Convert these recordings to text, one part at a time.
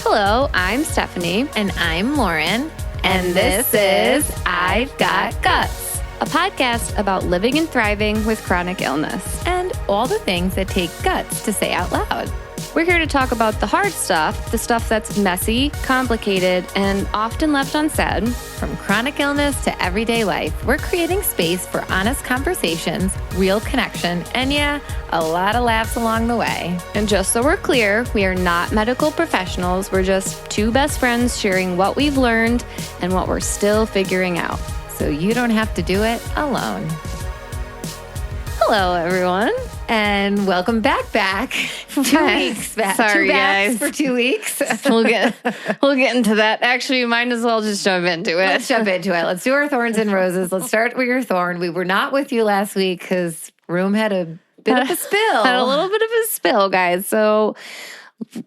Hello, I'm Stephanie. And I'm Lauren. And this is I've Got Guts, a podcast about living and thriving with chronic illness. And all the things that take guts to say out loud. We're here to talk about the hard stuff, the stuff that's messy, complicated, and often left unsaid. From chronic illness to everyday life, we're creating space for honest conversations, real connection, and a lot of laughs along the way. And just so we're clear, we are not medical professionals. We're just two best friends sharing what we've learned and what we're still figuring out. So you don't have to do it alone. Hello, everyone. And welcome back. 2 weeks back. Sorry, 2 backs guys. for 2 weeks. We'll get into that. Actually, you might as well just jump into it. Let's jump into it. Let's do our thorns and roses. Let's start with your thorn. We were not with you last week because Room had a bit of a spill. Had a little bit of a spill, guys. So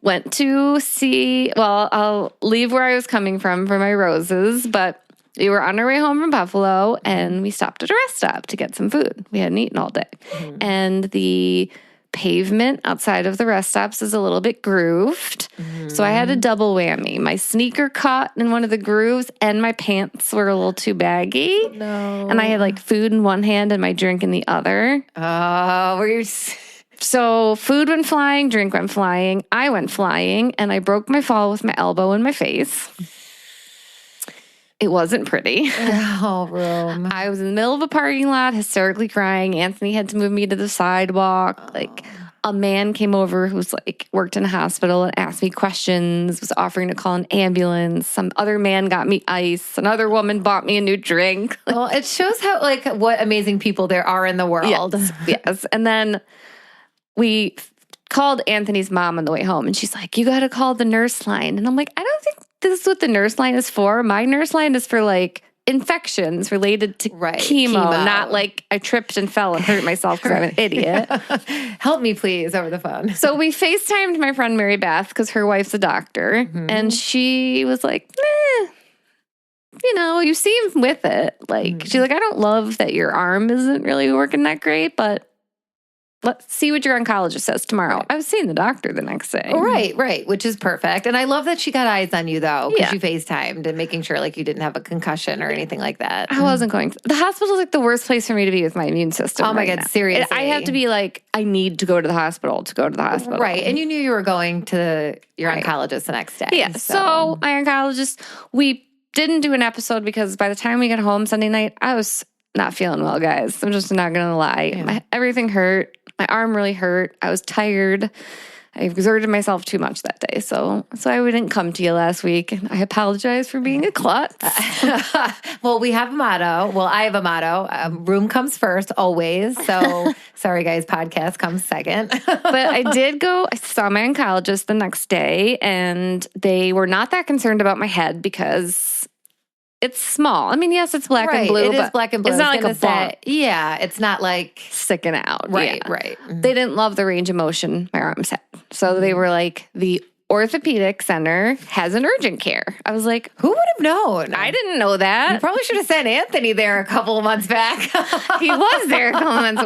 went to see, I'll leave where I was coming from for my roses, but we were on our way home from Buffalo and we stopped at a rest stop to get some food. We hadn't eaten all day. Mm-hmm. And the pavement outside of the rest stops is a little bit grooved. Mm-hmm. So I had a double whammy. My sneaker caught in one of the grooves and my pants were a little too baggy. No. And I had like food in one hand and my drink in the other. Oh, were you... So food went flying, drink went flying, I went flying, and I broke my fall with my elbow in my face. It wasn't pretty. Oh, Room. I was in the middle of a parking lot, hysterically crying. Anthony had to move me to the sidewalk. Oh. Like, a man came over who's like worked in a hospital and asked me questions, was offering to call an ambulance. Some other man got me ice. Another woman bought me a new drink. Well, it shows how, like, what amazing people there are in the world. Yes. And then we called Anthony's mom on the way home, and she's like, you got to call the nurse line. And I'm like, I don't think this is what the nurse line is for. My nurse line is for like infections related to chemo, not like I tripped and fell and hurt myself because I'm an idiot. Help me, please, over the phone. So we FaceTimed my friend Mary Beth because her wife's a doctor. Mm-hmm. And she was like, you seem with it. Like, she's like, I don't love that your arm isn't really working that great, but let's see what your oncologist says tomorrow. Right. I was seeing the doctor the next day. Right, which is perfect. And I love that she got eyes on you, though, because you FaceTimed and making sure, like, you didn't have a concussion or anything like that. I wasn't going to. The hospital is, like, the worst place for me to be with my immune system. Oh, my God, seriously. I have to be like, I need to go to the hospital to go to the hospital. Right, and you knew you were going to your oncologist the next day. Yeah, so my oncologist, we didn't do an episode because by the time we got home Sunday night, I was not feeling well, guys. I'm just not going to lie. Yeah. Everything hurt. My arm really hurt. I was tired. I exerted myself too much that day. So I didn't come to you last week. And I apologize for being a klutz. Well, we have a motto. Well, I have a motto. Room comes first, always. So sorry, guys, podcast comes second. But I saw my oncologist the next day, and they were not that concerned about my head because it's small. I mean, yes, it's black and blue. It is black and blue. It's not like a bump. Yeah, it's not like sticking out. Right. Mm-hmm. They didn't love the range of motion my arms had. So they were like, the orthopedic center has an urgent care. I was like, who would have known? I didn't know that. You probably should have sent Anthony there a couple of months back. He was there a couple of months.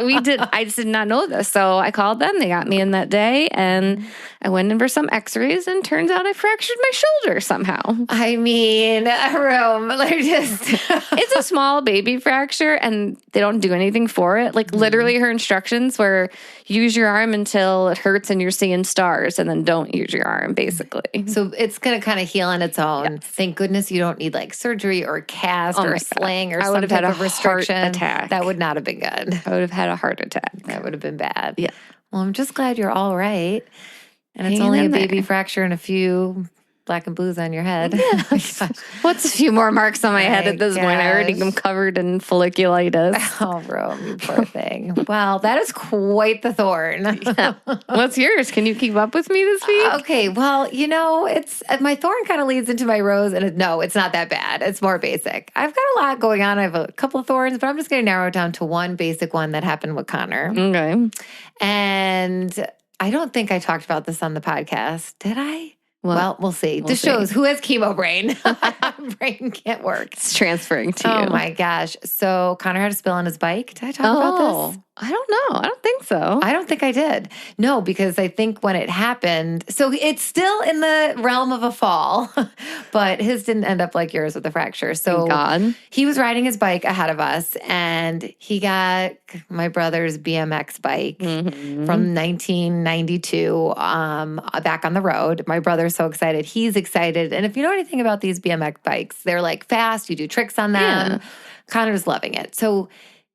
I just did not know this. So I called them. They got me in that day, and I went in for some x-rays, and turns out I fractured my shoulder somehow. I mean, Rome, it's a small baby fracture, and they don't do anything for it. Like, literally her instructions were use your arm until it hurts and you're seeing stars, and then don't use your arm, basically. So it's going to kind of heal on its own. Yes. Thank goodness you don't need like surgery or cast or sling or I would have had a restriction. Heart attack. That would not have been good. I would have had a heart attack. That would have been bad. Yeah. Well, I'm just glad you're all right. And it's only a baby fracture and a few black and blues on your head. Yes. What's a few more marks on my head at this point? I already am covered in folliculitis. Oh, Rome, you poor thing. Well, that is quite the thorn. Yeah. What's yours? Can you keep up with me this week? Okay. Well, it's my thorn kind of leads into my rose, and no, it's not that bad. It's more basic. I've got a lot going on. I have a couple of thorns, but I'm just going to narrow it down to one basic one that happened with Connor. Okay. And I don't think I talked about this on the podcast. Did I? Well, we'll see. This shows who has chemo brain. My brain can't work. It's transferring to you. Oh, my gosh. So Connor had a spill on his bike. Did I talk about this? I don't know. I don't think so. I don't think I did. No, because I think when it happened, so it's still in the realm of a fall, but his didn't end up like yours with a fracture. So Thank God. he was riding his bike ahead of us, and he got my brother's BMX bike from 1992 back on the road. My brother's so excited. He's excited. And if you know anything about these BMX bikes, they're like fast. You do tricks on them. Yeah. Connor's loving it. So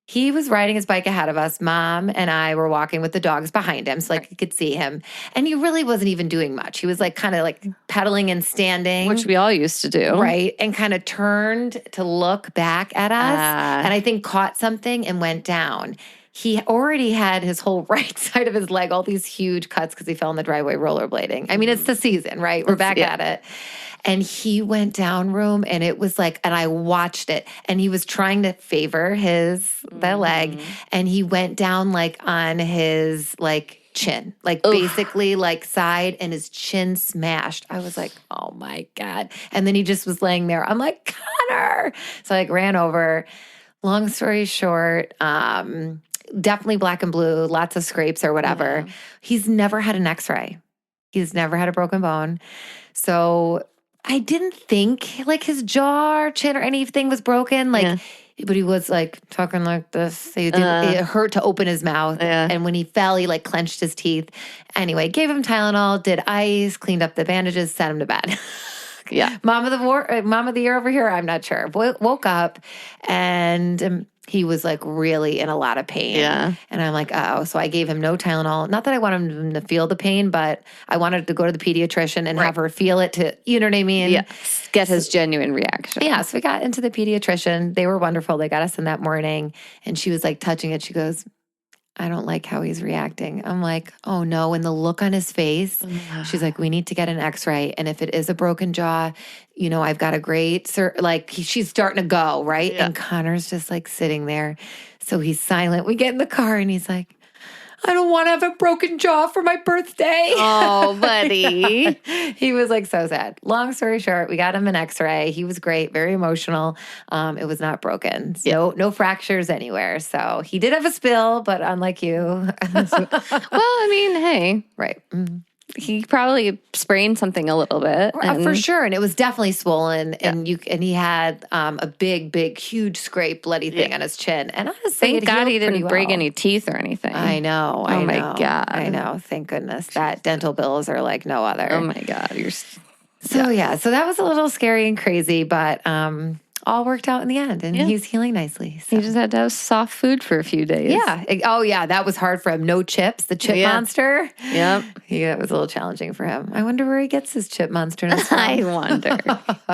he was riding his bike ahead of us. Mom and I were walking with the dogs behind him so like you could see him. And he really wasn't even doing much. He was like kind of like pedaling and standing. Which we all used to do. Right. And kind of turned to look back at us. And I think caught something and went down. He already had his whole right side of his leg, all these huge cuts because he fell in the driveway rollerblading. I mean, it's the season, right? We're back at it. And he went down room and it was like, and I watched it and he was trying to favor the leg and he went down like on his like chin, like basically like side and his chin smashed. I was like, oh my God. And then he just was laying there. I'm like, Connor. So I like ran over. Long story short, definitely black and blue, lots of scrapes or whatever. Yeah. He's never had an x-ray. He's never had a broken bone. So I didn't think like his jaw or chin or anything was broken. Like, but he was like talking like this. It hurt to open his mouth. Yeah. And when he fell, he like clenched his teeth. Anyway, gave him Tylenol, did ice, cleaned up the bandages, sent him to bed. Yeah. Mom of the year over here, I'm not sure. Woke up and he was like really in a lot of pain. Yeah. And I'm like, oh. So I gave him no Tylenol. Not that I wanted him to feel the pain, but I wanted to go to the pediatrician and have her feel it to, you know what I mean? Yeah. Get his genuine reaction. Yeah. So we got into the pediatrician. They were wonderful. They got us in that morning and she was like touching it. She goes, I don't like how he's reacting. I'm like, oh no. And the look on his face, she's like, we need to get an x-ray. And if it is a broken jaw, you know, I've got a great, she's starting to go, right? Yeah. And Connor's just like sitting there. So he's silent. We get in the car and he's like, I don't want to have a broken jaw for my birthday. Oh, buddy. He was like so sad. Long story short, we got him an x-ray. He was great, very emotional. It was not broken. So no fractures anywhere. So he did have a spill, but unlike you. Well, I mean, hey. Right. Mm-hmm. He probably sprained something a little bit. For sure. And it was definitely swollen. And he had a big, huge scrape, bloody thing on his chin. And honestly, thank God he didn't break any teeth or anything. I know. Oh my God. I know. Thank goodness. That dental bills are like no other. Oh my God. So that was a little scary and crazy, but all worked out in the end, and he's healing nicely. So. He just had to have soft food for a few days. Yeah. Oh, yeah. That was hard for him. No chips. The chip monster. Yep. Yeah, it was a little challenging for him. I wonder where he gets his chip monster. I wonder.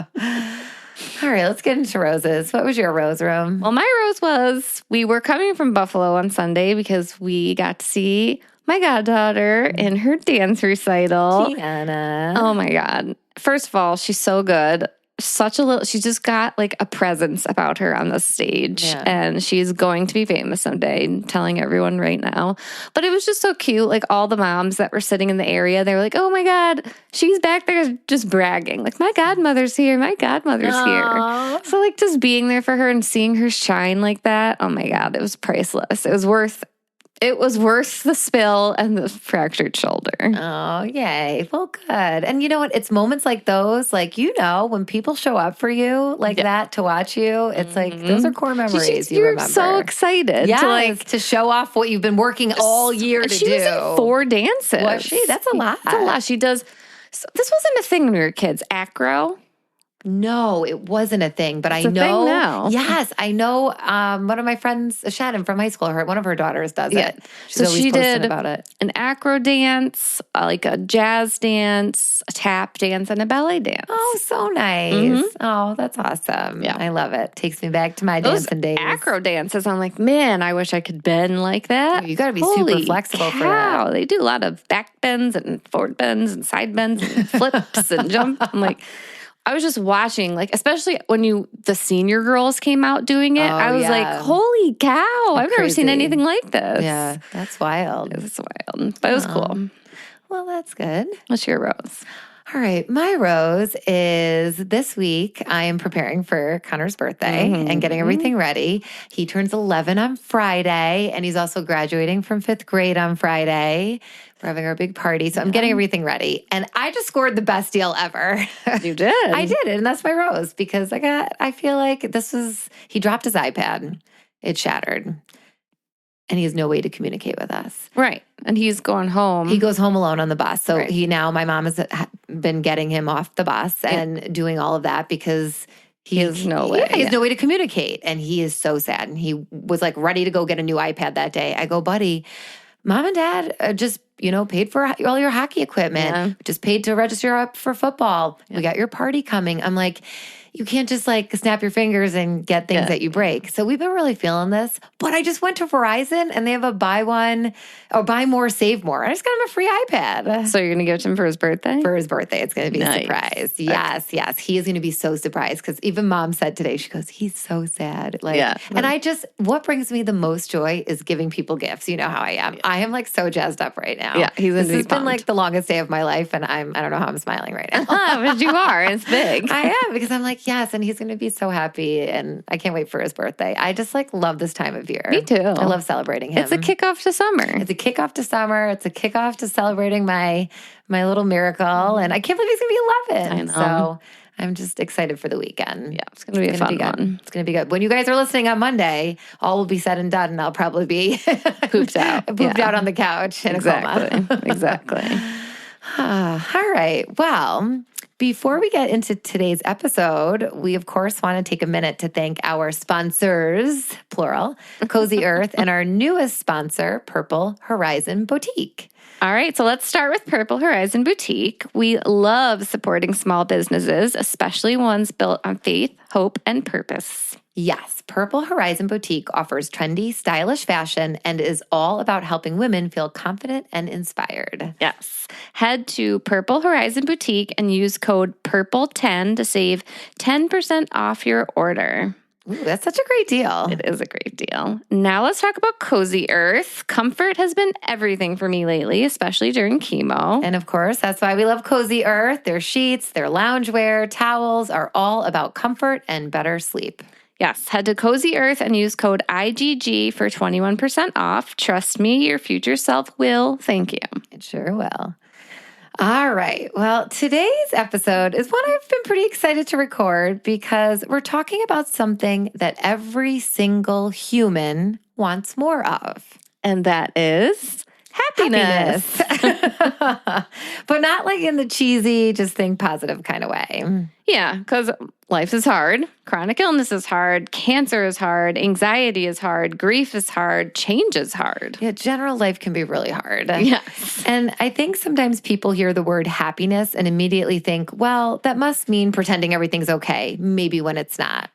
All right, let's get into roses. What was your rose room? Well, my rose was, we were coming from Buffalo on Sunday because we got to see my goddaughter in her dance recital. Tiana. Oh my God. First of all, she's so good. She just got like a presence about her on the stage and she's going to be famous someday. I'm telling everyone right now. But it was just so cute. Like all the moms that were sitting in the area, they were like, oh my God, she's back there just bragging. Like my godmother's here. My godmother's here. So like just being there for her and seeing her shine like that. Oh my God, it was priceless. It was worth the spill and the fractured shoulder. Oh, yay. Well, good. And you know what? It's moments like those, like, you know, when people show up for you like that to watch you, it's like, those are core memories you remember. You're so excited to show off what you've been working all year to do. She was in 4 dances. Was she? That's a lot. That's a lot. She does. This wasn't a thing when we were kids. Acro. No, it wasn't a thing, but it's I know. Thing now. Yes, I know. One of my friends, Shannon from high school, one of her daughters does it. She's so always she did about it. An acro dance, like a jazz dance, a tap dance, and a ballet dance. Oh, so nice. Mm-hmm. Oh, that's awesome. Yeah, I love it. Takes me back to my dancing days. Acro dances, I'm like, man, I wish I could bend like that. Oh, you got to be super flexible for that. They do a lot of back bends and forward bends and side bends and flips and jump. I'm like, I was just watching, like, especially when the senior girls came out doing it. I was like, holy cow, I've never seen anything like this. Yeah, that's wild. It was wild, but it was cool. Well, that's good. What's your rose? All right. My rose is this week. I am preparing for Connor's birthday and getting everything ready. He turns 11 on Friday, and he's also graduating from 5th grade on Friday. We're having our big party. So I'm getting everything ready. And I just scored the best deal ever. You did. I did. And that's my rose because I feel like he dropped his iPad. It shattered. And he has no way to communicate with us. Right. And he's going home. He goes home alone on the bus. So my mom has been getting him off the bus and doing all of that because he has no way. He has no way to communicate. And he is so sad. And he was like ready to go get a new iPad that day. I go, buddy, Mom and Dad just, paid for all your hockey equipment. Yeah. Just paid to register up for football. Yeah. We got your party coming. I'm like, you can't just snap your fingers and get things that you break. So we've been really feeling this. But I just went to Verizon and they have a buy one or buy more, save more. I just got him a free iPad. So you're going to give it to him for his birthday? For his birthday. It's going to be a surprise. Yes, yes. He is going to be so surprised because even Mom said today, she goes, he's so sad. And what brings me the most joy is giving people gifts. You know how I am. Yeah. I am so jazzed up right now. Yeah, this has been the longest day of my life and I don't know how I'm smiling right now. But you are. It's big. I am because I'm yes, and he's going to be so happy and I can't wait for his birthday. I just love this time of year. Me too. I love celebrating him. It's a kickoff to summer. It's a kickoff to summer. It's a kickoff to celebrating my little miracle. And I can't believe he's going to be 11. I know. So I'm just excited for the weekend. Yeah, it's going to be a fun one. It's going to be good. When you guys are listening on Monday, all will be said and done and I'll probably be pooped out on the couch in a coma. Exactly. All right. Well, before we get into today's episode, we of course want to take a minute to thank our sponsors, plural, Cozy Earth, and our newest sponsor, Purple Horizon Boutique. All right, so let's start with Purple Horizon Boutique. We love supporting small businesses, especially ones built on faith, hope, and purpose. Yes, Purple Horizon Boutique offers trendy, stylish fashion and is all about helping women feel confident and inspired. Yes. Head to Purple Horizon Boutique and use code PURPLE10 to save 10% off your order. Ooh, that's such a great deal. It is a great deal. Now let's talk about Cozy Earth. Comfort has been everything for me lately, especially during chemo. And of course, that's why we love Cozy Earth. Their sheets, their loungewear, towels are all about comfort and better sleep. Yes, head to Cozy Earth and use code IGG for 21% off. Trust me, your future self will thank you. It sure will. All right. Well, today's episode is one I've been pretty excited to record because we're talking about something that every single human wants more of. And that is happiness. But not in the cheesy, just think positive kind of way. Yeah, because life is hard. Chronic illness is hard. Cancer is hard. Anxiety is hard. Grief is hard. Change is hard. Yeah, general life can be really hard. Yes. And I think sometimes people hear the word happiness and immediately think, well, that must mean pretending everything's okay, maybe when it's not.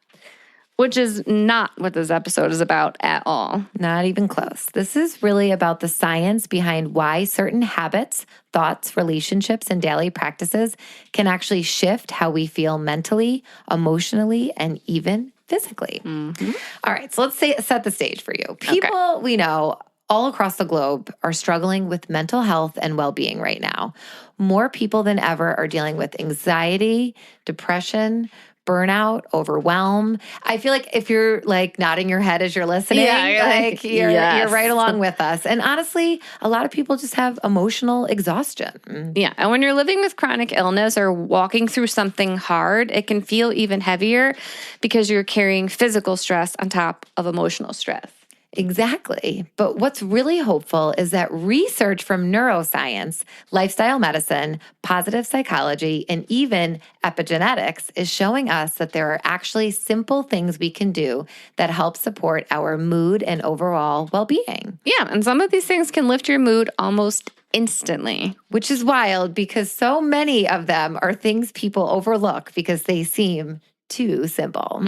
Which is not what this episode is about at all. Not even close. This is really about the science behind why certain habits, thoughts, relationships, and daily practices can actually shift how we feel mentally, emotionally, and even physically. Mm-hmm. All right, so let's set the stage for you. People we know all across the globe are struggling with mental health and well-being right now. More people than ever are dealing with anxiety, depression, burnout, overwhelm. I feel like if you're nodding your head as you're listening, you're right along with us. And honestly, a lot of people just have emotional exhaustion. Yeah. And when you're living with chronic illness or walking through something hard, it can feel even heavier because you're carrying physical stress on top of emotional stress. Exactly. But what's really hopeful is that research from neuroscience, lifestyle medicine, positive psychology, and even epigenetics is showing us that there are actually simple things we can do that help support our mood and overall well-being. Yeah. And some of these things can lift your mood almost instantly. Which is wild because so many of them are things people overlook because they seem too simple.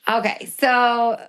Okay. So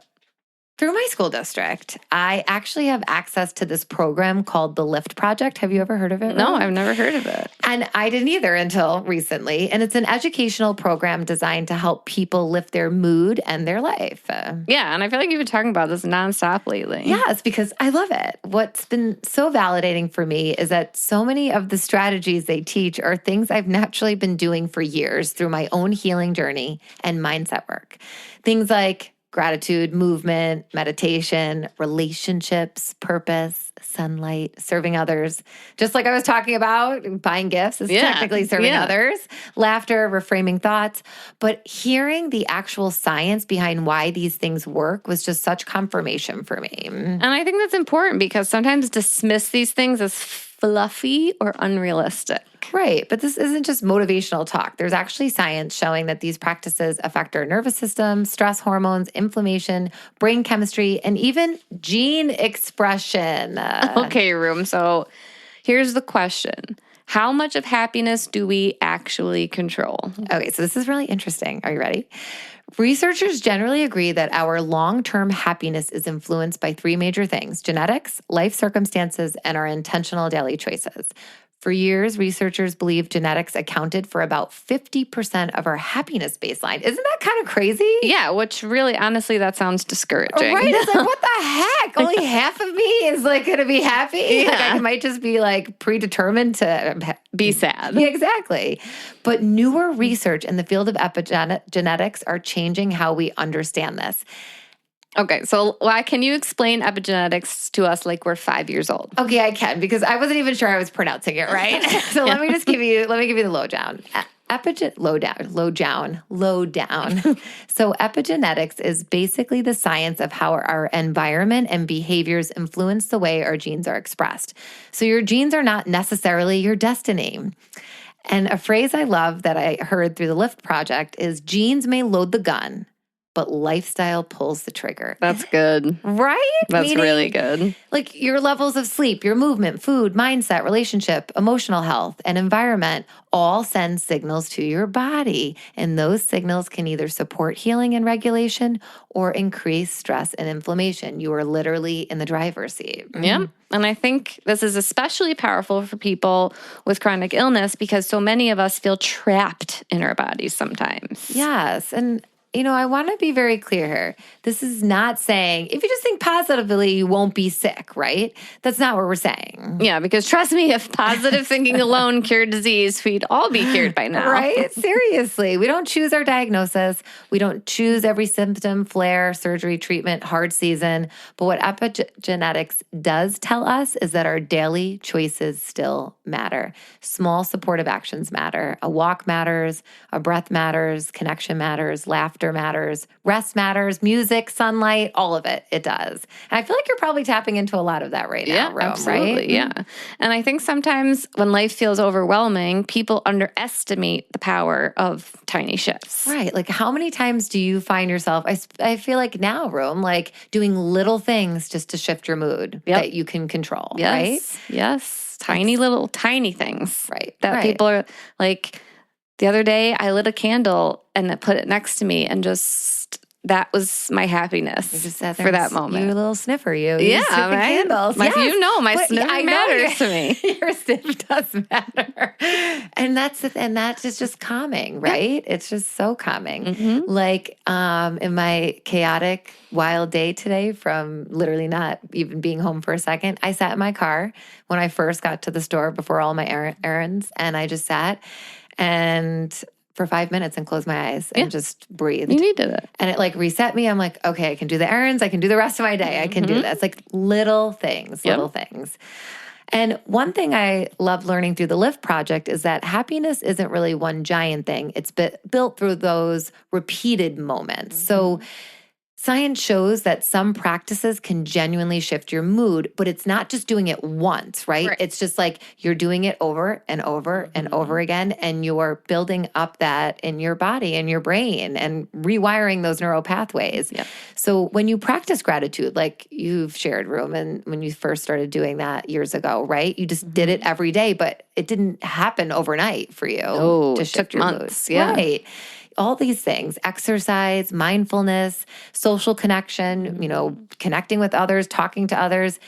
Through my school district, I actually have access to this program called the Lift Project. Have you ever heard of it? No, Ron? I've never heard of it. And I didn't either until recently. And it's an educational program designed to help people lift their mood and their life. Yeah, and I feel like you've been talking about this nonstop lately. Yes, because I love it. What's been so validating for me is that so many of the strategies they teach are things I've naturally been doing for years through my own healing journey and mindset work. Things like gratitude, movement, meditation, relationships, purpose, sunlight, serving others. Just like I was talking about, buying gifts is technically serving others, laughter, reframing thoughts. But hearing the actual science behind why these things work was just such confirmation for me. And I think that's important because sometimes dismiss these things as fluffy or unrealistic. Right. But this isn't just motivational talk. There's actually science showing that these practices affect our nervous system, stress hormones, inflammation, brain chemistry, and even gene expression. Okay, Room. So here's the question. How much of happiness do we actually control? Okay, so this is really interesting. Are you ready? Researchers generally agree that our long-term happiness is influenced by three major things: genetics, life circumstances, and our intentional daily choices. For years, researchers believed genetics accounted for about 50% of our happiness baseline. Isn't that kind of crazy? Yeah, which really, honestly, that sounds discouraging. Right? It's like, what the heck? Only half of me is like going to be happy? Yeah. Like I might just be like predetermined to be sad. Yeah, exactly. But newer research in the field of epigenetics are changing how we understand this. Okay, so can you explain epigenetics to us like we're 5 years old? Okay, I can, because I wasn't even sure I was pronouncing it right. So let me give you the lowdown. Lowdown. So epigenetics is basically the science of how our environment and behaviors influence the way our genes are expressed. So your genes are not necessarily your destiny. And a phrase I love that I heard through the Lift Project is genes may load the gun, but lifestyle pulls the trigger. That's good. Right? That's Meaning, really good. Like your levels of sleep, your movement, food, mindset, relationship, emotional health, and environment all send signals to your body. And those signals can either support healing and regulation or increase stress and inflammation. You are literally in the driver's seat. Yeah. And I think this is especially powerful for people with chronic illness because so many of us feel trapped in our bodies sometimes. Yes. And I want to be very clear here. This is not saying if you just think positively, you won't be sick, right? That's not what we're saying. Yeah, because trust me, if positive thinking alone cured disease, we'd all be cured by now. Right? Seriously. We don't choose our diagnosis. We don't choose every symptom, flare, surgery, treatment, hard season. But what epigenetics does tell us is that our daily choices still matter. Small supportive actions matter. A walk matters. A breath matters. Connection matters. Laughter matters, rest matters, music, sunlight, all of it. It does. And I feel like you're probably tapping into a lot of that right now, Rome, absolutely, right? Yeah. And I think sometimes when life feels overwhelming, people underestimate the power of tiny shifts. Right. Like how many times do you find yourself, I feel like now, Rome, like doing little things just to shift your mood that you can control, right? Yes. Tiny things. Right. That people are like, the other day, I lit a candle and I put it next to me, and just that was my happiness for that moment. You're a little sniffer, you. Yeah, right? Candles. My sniffing matters to me. Your sniff does matter, and that is just calming, right? Yeah. It's just so calming. Mm-hmm. Like in my chaotic, wild day today, from literally not even being home for a second, I sat in my car when I first got to the store before all my errands, and I just sat and for 5 minutes and closed my eyes and just breathed. You needed it. And it like reset me. I'm like, okay, I can do the errands. I can do the rest of my day. I can do this. Like little things. And one thing I love learning through the Lift Project is that happiness isn't really one giant thing. It's built through those repeated moments. So science shows that some practices can genuinely shift your mood, but it's not just doing it once, right? It's just like you're doing it over and over and over again, and you're building up that in your body and your brain and rewiring those neural pathways. Yep. So when you practice gratitude, like you've shared, Room, and when you first started doing that years ago, right? You just did it every day, but it didn't happen overnight for you to shift your months, mood. Yeah. Right. all these things, exercise, mindfulness, social connection, connecting with others, talking to others,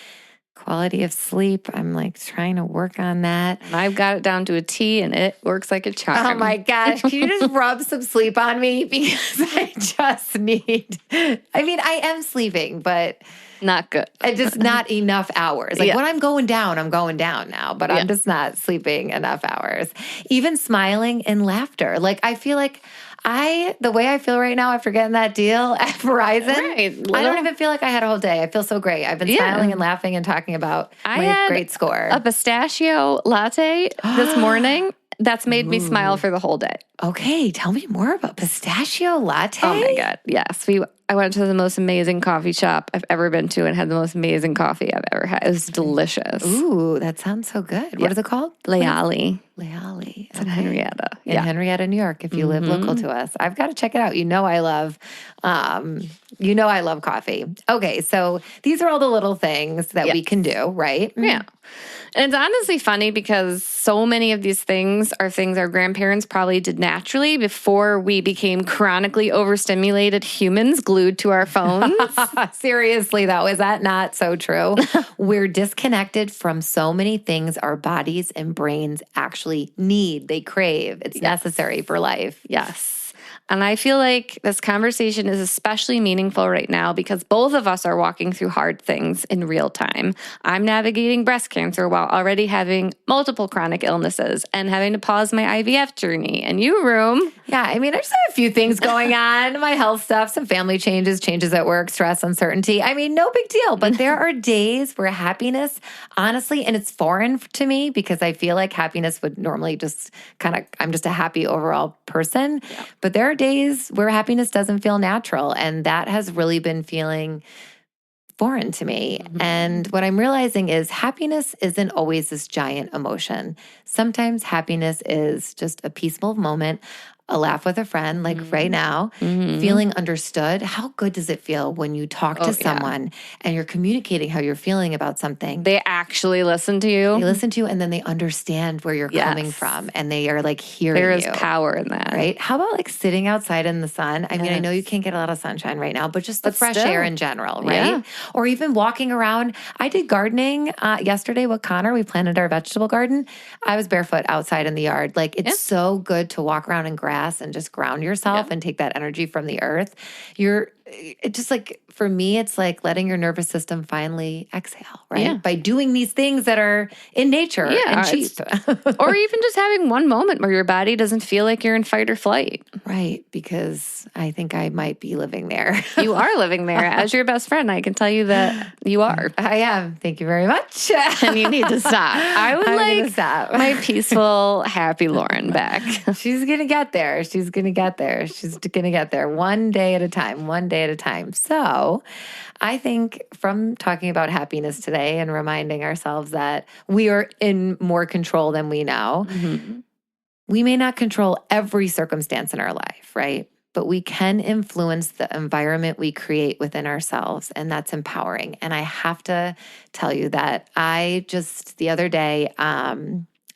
quality of sleep. I'm like trying to work on that. I've got it down to a T and it works like a charm. Oh my gosh. Can you just rub some sleep on me? Because I just need, I am sleeping, but not good. Just not enough hours. Like when I'm going down now, but I'm just not sleeping enough hours. Even smiling and laughter. Like I feel like the way I feel right now after getting that deal at Verizon, I don't even feel like I had a whole day. I feel so great. I've been smiling and laughing and talking about my great score. A pistachio latte this morning. That's made me smile for the whole day. Okay, tell me more about pistachio latte. Oh my God, yes. I went to the most amazing coffee shop I've ever been to and had the most amazing coffee I've ever had. It was delicious. Ooh, that sounds so good. What is it called? Leali. It's in Henrietta. In Henrietta, New York, if you live local to us. I've got to check it out. I love coffee. Okay, so these are all the little things that we can do, right? Yeah. And it's honestly funny because so many of these things are things our grandparents probably did naturally before we became chronically overstimulated humans glued to our phones. Seriously, though, is that not so true? We're disconnected from so many things our bodies and brains actually need. They crave. It's necessary for life. Yes. And I feel like this conversation is especially meaningful right now because both of us are walking through hard things in real time. I'm navigating breast cancer while already having multiple chronic illnesses and having to pause my IVF journey. And you, Room. Yeah, I just have a few things going on. My health stuff, some family changes at work, stress, uncertainty. No big deal. But there are days where happiness, honestly, and it's foreign to me because I feel like happiness would normally just I'm just a happy overall person. Yeah. But there are days where happiness doesn't feel natural. And that has really been feeling foreign to me. Mm-hmm. And what I'm realizing is happiness isn't always this giant emotion. Sometimes happiness is just a peaceful moment, a laugh with a friend, like right now, feeling understood. How good does it feel when you talk to someone and you're communicating how you're feeling about something? They actually listen to you. They listen to you and then they understand where you're coming from and they are like hearing you. There is power in that. Right? How about like sitting outside in the sun? I know you can't get a lot of sunshine right now, but just the fresh air in general, right? Yeah. Or even walking around. I did gardening yesterday with Connor. We planted our vegetable garden. I was barefoot outside in the yard. Like it's so good to walk around in grass and just ground yourself and take that energy from the earth. It just like, for me, it's like letting your nervous system finally exhale, right? Yeah. By doing these things that are in nature and cheap. Or even just having one moment where your body doesn't feel like you're in fight or flight. Right, because I think I might be living there. You are living there. As your best friend, I can tell you that you are. I am. Thank you very much. And you need to stop. I would like stop. My peaceful, happy Lauren back. She's going to get there. She's going to get there. She's going to get there one day at a time, one day at a time. So I think from talking about happiness today and reminding ourselves that we are in more control than we know, we may not control every circumstance in our life, right? But we can influence the environment we create within ourselves, and that's empowering. And I have to tell you that the other day, I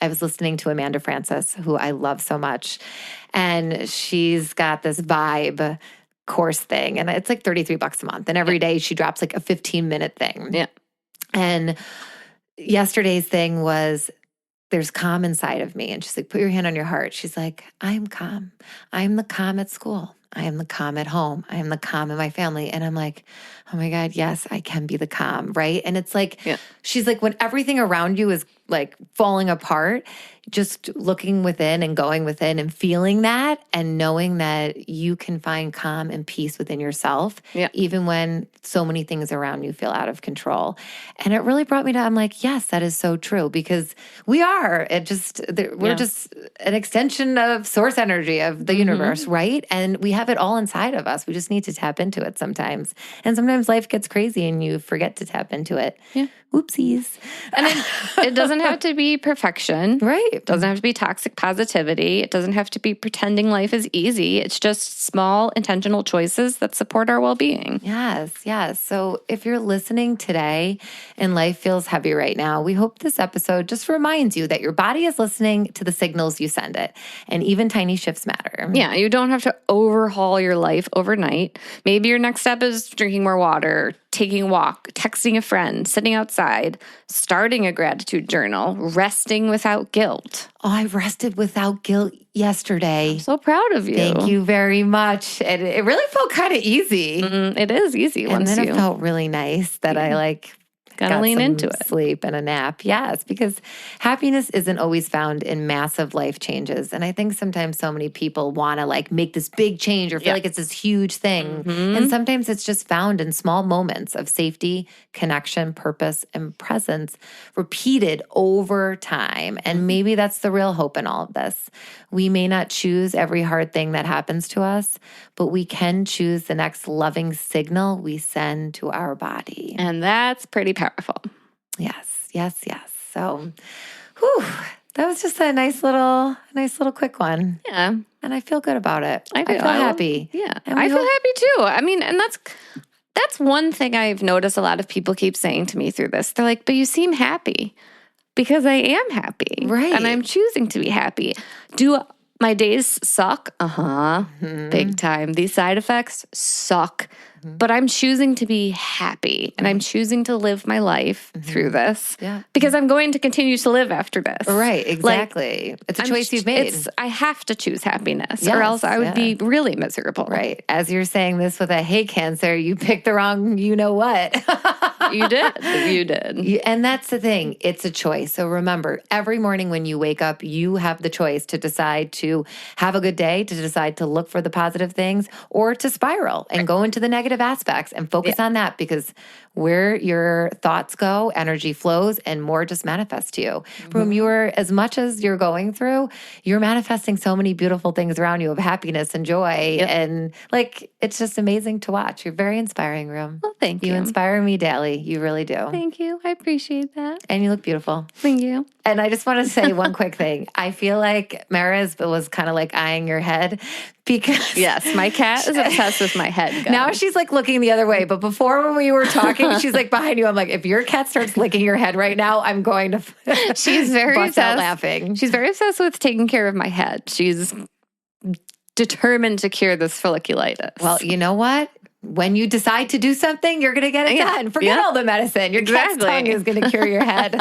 was listening to Amanda Francis, who I love so much, and she's got this vibe course thing, and it's like $33 a month. And every day she drops like a 15-minute thing. Yeah. And yesterday's thing was, there's calm inside of me. And she's like, put your hand on your heart. She's like, I'm calm. I'm the calm at school. I am the calm at home. I am the calm in my family. And I'm like, oh my God, yes, I can be the calm, right? And it's like, she's like, when everything around you is like falling apart, just looking within and going within and feeling that and knowing that you can find calm and peace within yourself, even when so many things around you feel out of control. And it really brought me to, I'm like, yes, that is so true, because we're just an extension of source energy of the universe, right? And we have it all inside of us. We just need to tap into it sometimes. And sometimes life gets crazy and you forget to tap into it. Yeah. Oopsies. And it doesn't have to be perfection. Right. It doesn't have to be toxic positivity. It doesn't have to be pretending life is easy. It's just small, intentional choices that support our well-being. Yes, yes. So if you're listening today and life feels heavy right now, we hope this episode just reminds you that your body is listening to the signals you send it, and even tiny shifts matter. Yeah, you don't have to overhaul your life overnight. Maybe your next step is drinking more water, taking a walk, texting a friend, sitting outside, starting a gratitude journal, resting without guilt. Oh, I rested without guilt yesterday. I'm so proud of you. Thank you very much. And it really felt kind of easy. It is easy And once then you it felt really nice that I gotta lean into it. Sleep and a nap. Yes, because happiness isn't always found in massive life changes. And I think sometimes so many people want to make this big change or feel like it's this huge thing. And sometimes it's just found in small moments of safety, connection, purpose, and presence repeated over time. And maybe that's the real hope in all of this. We may not choose every hard thing that happens to us, but we can choose the next loving signal we send to our body. And that's pretty powerful. Yes, yes, yes. So, that was just a nice little quick one. Yeah. And I feel good about it. I feel happy. Yeah. And I feel happy too. I mean, and that's one thing I've noticed a lot of people keep saying to me through this. They're like, but you seem happy. Because I am happy. Right. And I'm choosing to be happy. Do my days suck? Big time. These side effects suck. But I'm choosing to be happy. And I'm choosing to live my life through this. Yeah. Because I'm going to continue to live after this. Right, exactly. It's a choice you've made. I have to choose happiness or else I would be really miserable. Right. As you're saying this with a hey cancer, you picked the wrong you know what. You did. You did. And that's the thing. It's a choice. So remember, every morning when you wake up, you have the choice to decide to have a good day, to decide to look for the positive things, or to spiral and go into the negative aspects and focus on that, because where your thoughts go, energy flows and more just manifests to you. From as much as you're going through, you're manifesting so many beautiful things around you of happiness and joy. And it's just amazing to watch. You're very inspiring, Room. Well, thank you. You inspire me daily. You really do. Thank you. I appreciate that. And you look beautiful. Thank you. And I just want to say one quick thing. I feel like Mara's was kind of eyeing your head because... Yes, my cat is obsessed with my head. Guys. Now she's looking the other way. But before when we were talking, she's behind you. I'm if your cat starts licking your head right now, I'm going to She's very bust out obsessed, laughing. She's very obsessed with taking care of my head. She's determined to cure this folliculitis. Well, you know what? When you decide to do something, you're going to get it done. Forget all the medicine. Your cat's tongue is going to cure your head.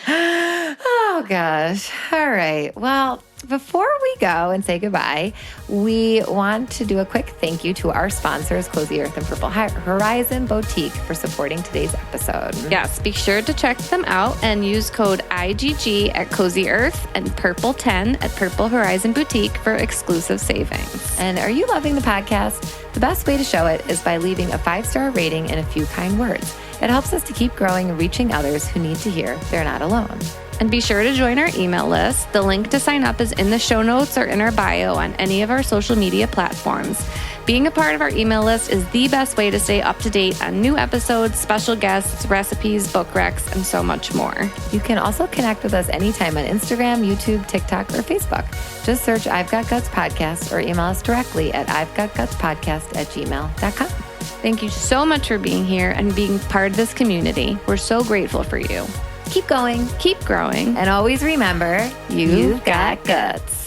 Oh, gosh. All right. Well, before we go and say goodbye, we want to do a quick thank you to our sponsors, Cozy Earth and Purple Horizon Boutique, for supporting today's episode. Yes, be sure to check them out and use code IGG at Cozy Earth and Purple10 at Purple Horizon Boutique for exclusive savings. And are you loving the podcast? The best way to show it is by leaving a 5-star rating and a few kind words. It helps us to keep growing and reaching others who need to hear they're not alone. And be sure to join our email list. The link to sign up is in the show notes or in our bio on any of our social media platforms. Being a part of our email list is the best way to stay up to date on new episodes, special guests, recipes, book recs, and so much more. You can also connect with us anytime on Instagram, YouTube, TikTok, or Facebook. Just search I've Got Guts Podcast or email us directly at ivegotgutspodcast@gmail.com. Thank you so much for being here and being part of this community. We're so grateful for you. Keep going, keep growing, and always remember, you've got guts.